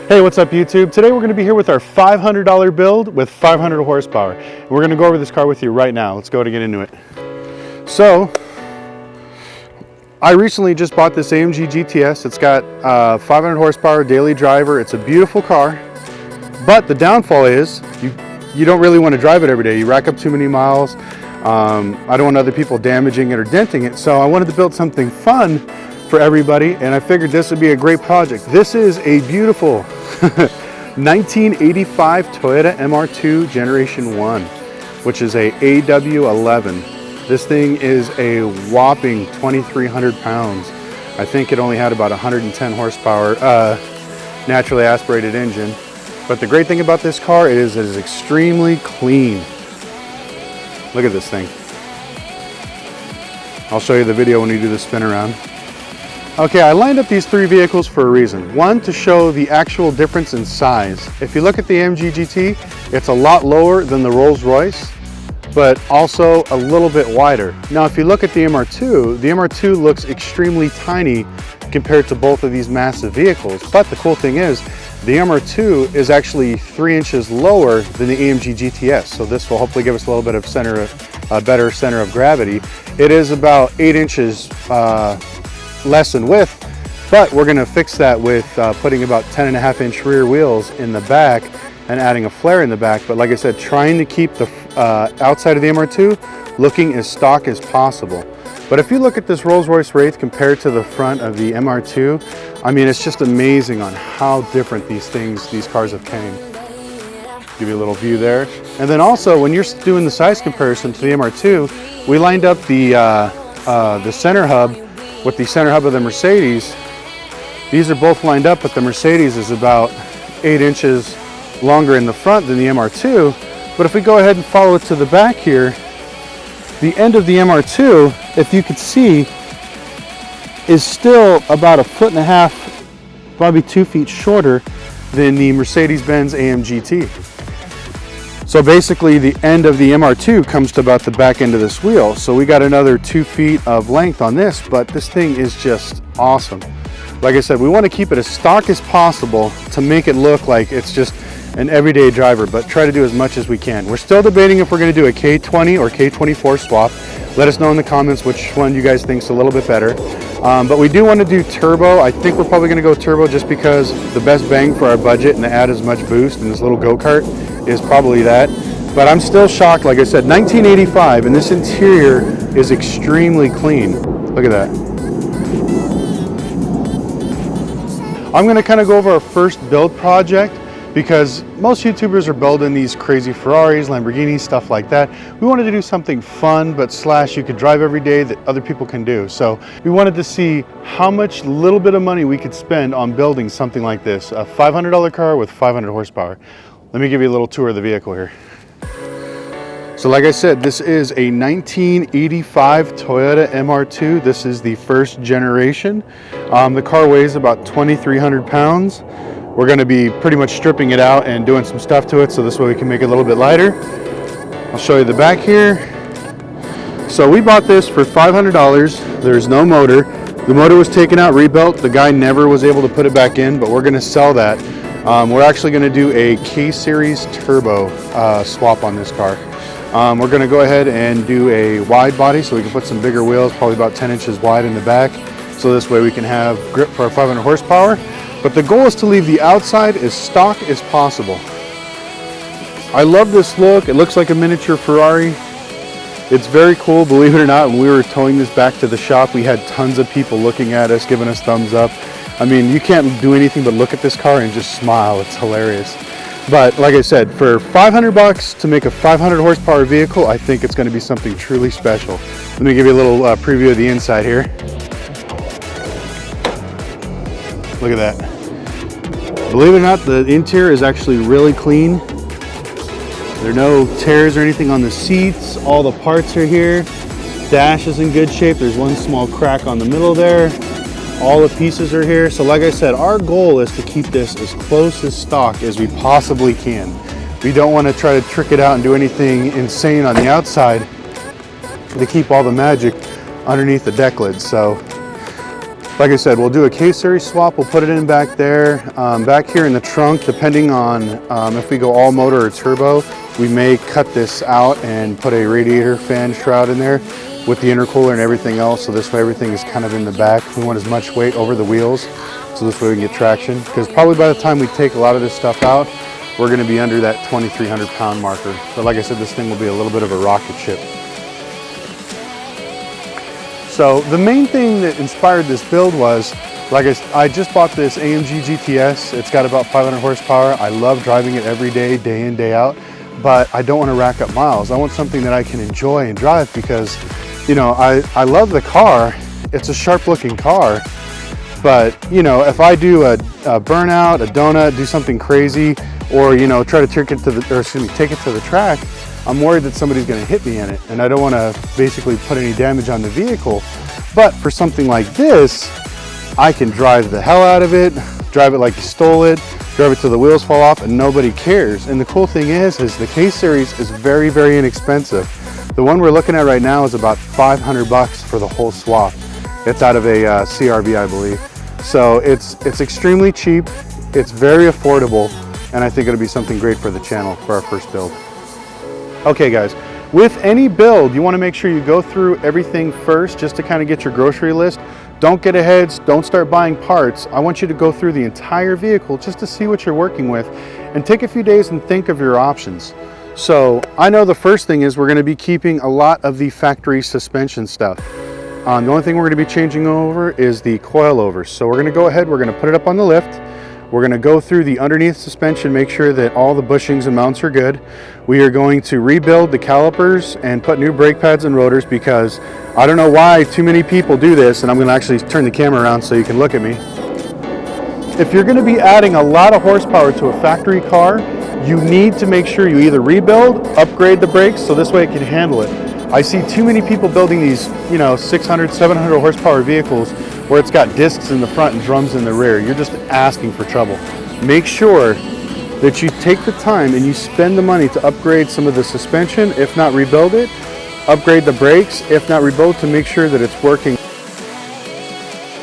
Hey, what's up YouTube? Today we're going to be here with our $500 build with 500 horsepower. We're going to go over this car with you right now. Let's go to get into it. So, I recently just bought this AMG GTS. It's got 500 horsepower daily driver. It's a beautiful car, but the downfall is you don't really want to drive it every day. You rack up too many miles. I don't want other people damaging it or denting it, so I wanted to build something fun for everybody, and I figured this would be a great project. This is a beautiful 1985 Toyota MR2 Generation 1, which is a AW11. This thing is a whopping 2,300 pounds. I think it only had about 110 horsepower, naturally aspirated engine. But the great thing about this car is it is extremely clean. Look at this thing. I'll show you the video when we do the spin around. Okay, I lined up these three vehicles for a reason. One, to show the actual difference in size. If you look at the AMG GT, it's a lot lower than the Rolls-Royce, but also a little bit wider. Now, if you look at the MR2 looks extremely tiny compared to both of these massive vehicles. But the cool thing is, the MR2 is actually 3 inches lower than the AMG GTS. So this will hopefully give us a little bit of better center of gravity. It is about 8 inches less in width, but we're going to fix that with putting about 10.5-inch rear wheels in the back and adding a flare in the back. But like I said, trying to keep the outside of the MR2 looking as stock as possible. But if you look at this Rolls-Royce Wraith compared to the front of the MR2, I mean, it's just amazing on how different these cars have came. Give you a little view there. And then also, when you're doing the size comparison to the MR2, we lined up the center hub with the center hub of the Mercedes. These are both lined up, but the Mercedes is about 8 inches longer in the front than the MR2. But if we go ahead and follow it to the back here, the end of the MR2, if you could see, is still about 1.5 feet, probably 2 feet shorter than the Mercedes-Benz AMG GT. So basically the end of the MR2 comes to about the back end of this wheel. So we got another 2 feet of length on this, but this thing is just awesome. Like I said, we want to keep it as stock as possible to make it look like it's just an everyday driver, but try to do as much as we can. We're still debating if we're going to do a K20 or K24 swap. Let us know in the comments which one you guys think is a little bit better. But we do want to do turbo. I think we're probably going to go turbo just because the best bang for our budget and to add as much boost in this little go-kart is probably that. But I'm still shocked. Like I said, 1985, and this interior is extremely clean. Look at that. I'm going to kind of go over our first build project, because most YouTubers are building these crazy Ferraris, Lamborghinis, stuff like that. We wanted to do something fun, but slash you could drive every day that other people can do. So we wanted to see how much little bit of money we could spend on building something like this, a $500 car with 500 horsepower. Let me give you a little tour of the vehicle here. So like I said, this is a 1985 Toyota MR2. This is the first generation. The car weighs about 2,300 pounds. We're going to be pretty much stripping it out and doing some stuff to it, so this way we can make it a little bit lighter. I'll show you the back here. So we bought this for $500. There's no motor. The motor was taken out, rebuilt. The guy never was able to put it back in, but we're going to sell that. We're actually going to do a K-Series turbo swap on this car. We're going to go ahead and do a wide body so we can put some bigger wheels, probably about 10 inches wide in the back. So this way we can have grip for our 500 horsepower. But the goal is to leave the outside as stock as possible. I love this look. It looks like a miniature Ferrari. It's very cool, believe it or not. When we were towing this back to the shop, we had tons of people looking at us, giving us thumbs up. I mean, you can't do anything but look at this car and just smile. It's hilarious. But like I said, for 500 bucks to make a 500 horsepower vehicle, I think it's going to be something truly special. Let me give you a little preview of the inside here. Look at that. Believe it or not, the interior is actually really clean. There are no tears or anything on the seats. All the parts are here. Dash is in good shape. There's one small crack on the middle there. All the pieces are here. So like I said, our goal is to keep this as close as stock as we possibly can. We don't want to try to trick it out and do anything insane on the outside to keep all the magic underneath the deck lid. So Like I said, we'll do a K-series swap. We'll put it in back there. Back here in the trunk, depending on if we go all motor or turbo, we may cut this out and put a radiator fan shroud in there with the intercooler and everything else. So this way everything is kind of in the back. We want as much weight over the wheels, so this way we can get traction. Because probably by the time we take a lot of this stuff out, we're going to be under that 2,300 pound marker. But like I said, this thing will be a little bit of a rocket ship. So the main thing that inspired this build was, like I just bought this AMG GTS. It's got about 500 horsepower. I love driving it every day, day in, day out, but I don't want to rack up miles. I want something that I can enjoy and drive because, you know, I love the car. It's a sharp looking car, but you know, if I do a burnout, a donut, do something crazy, or you know, try to take it to the track, I'm worried that somebody's going to hit me in it, and I don't want to basically put any damage on the vehicle. But for something like this, I can drive the hell out of it, drive it like you stole it, drive it till the wheels fall off, and nobody cares. And the cool thing is the K-series is very, very inexpensive. The one we're looking at right now is about 500 bucks for the whole swap. It's out of a CRV, I believe. So it's extremely cheap, it's very affordable, and I think it'll be something great for the channel for our first build. Okay guys, with any build, you want to make sure you go through everything first just to kind of get your grocery list. Don't get ahead, don't start buying parts. I want you to go through the entire vehicle just to see what you're working with and take a few days and think of your options. So I know the first thing is we're going to be keeping a lot of the factory suspension stuff. The only thing we're going to be changing over is the coilovers. So we're going to go ahead, we're going to put it up on the lift. We're going to go through the underneath suspension, make sure that all the bushings and mounts are good. We are going to rebuild the calipers and put new brake pads and rotors because I don't know why too many people do this, and I'm going to actually turn the camera around so you can look at me. If you're going to be adding a lot of horsepower to a factory car, you need to make sure you either rebuild, upgrade the brakes so this way it can handle it. I see too many people building these, you know, 600, 700 horsepower vehicles where it's got discs in the front and drums in the rear. You're just asking for trouble. Make sure that you take the time and you spend the money to upgrade some of the suspension, if not rebuild it, upgrade the brakes, if not rebuild, to make sure that it's working